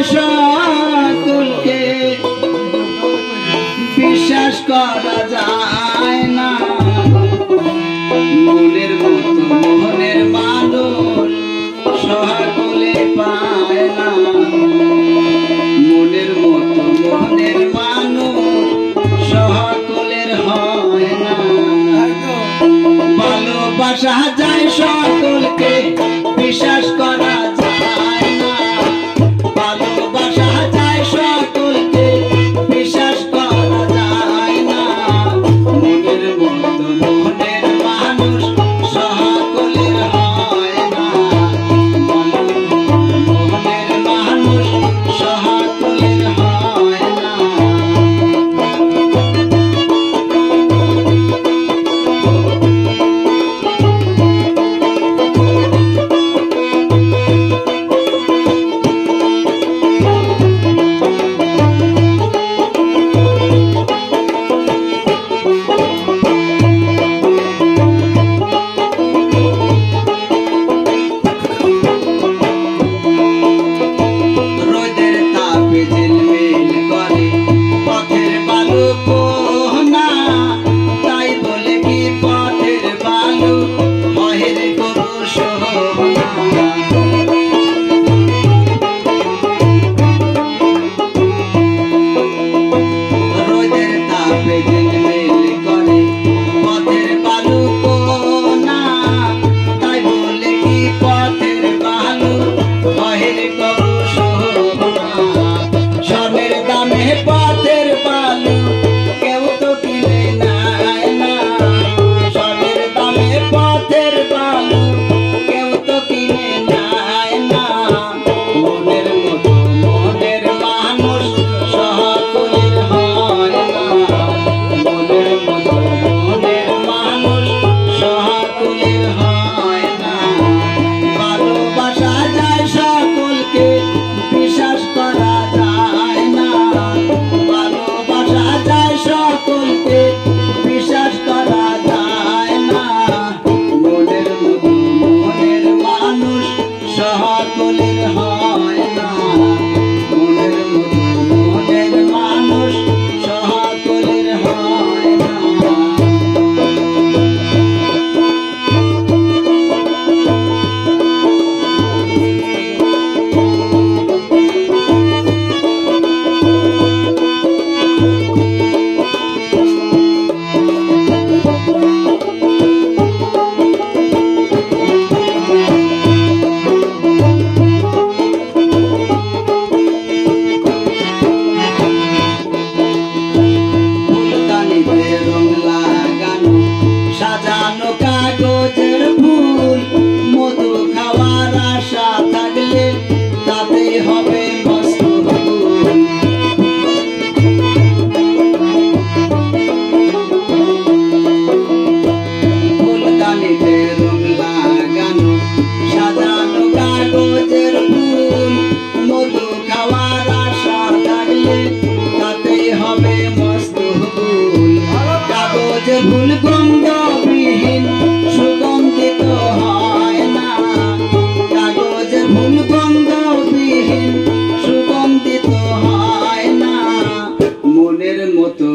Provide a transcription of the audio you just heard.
সকলকে বিশ্বাস করা যায় না মনের মতো মোহনের মানুষ সকলে পায় না মনের মতো মোহনের মানুষ সকলের হয় না ভালোবাসা যায় সকলকে বিশ্বাস করা যায় না ভালোবাসা যায় সকলকে বিশ্বাস করা যায় না মনের মতো মোহনের মানুষ সকলের হয় না মোহনের মানুষ সকলের হয় না পথের বালু কেউ তো কিনে নেয় না স্বর্ণের দামে পথের বালু কেউ তো কিনে নেয় না মনের মতো মনের মানুষ সকলের হয় না মনের মতো মনের মানুষ সকলের হয় না ভালোবাসা যায় সকলকে বিশ্বাস করা যায় না ভালোবাসা যায় সকলকে বিশ্বাস করা যায় না মনের মতো মনের মানুষ সকলের হয় না মনের মতো মনের মানুষ সকলের হয় না সাজানো কাগজের ফুল মধু খাওয়ার আশা থাকলে তাতে হবে মস্ত ফুলদানিতে রং লাগানো সাজানো কাগজের ফুল মধু খাওয়ার আশা থাকলে তাতে হবে মস্ত ফুল কাগজের ফুল গন্ধবিহীন সুগন্ধিত হয় না কাগজের ফুল গন্ধবিহীন সুগন্ধিত হয় না মনের মতো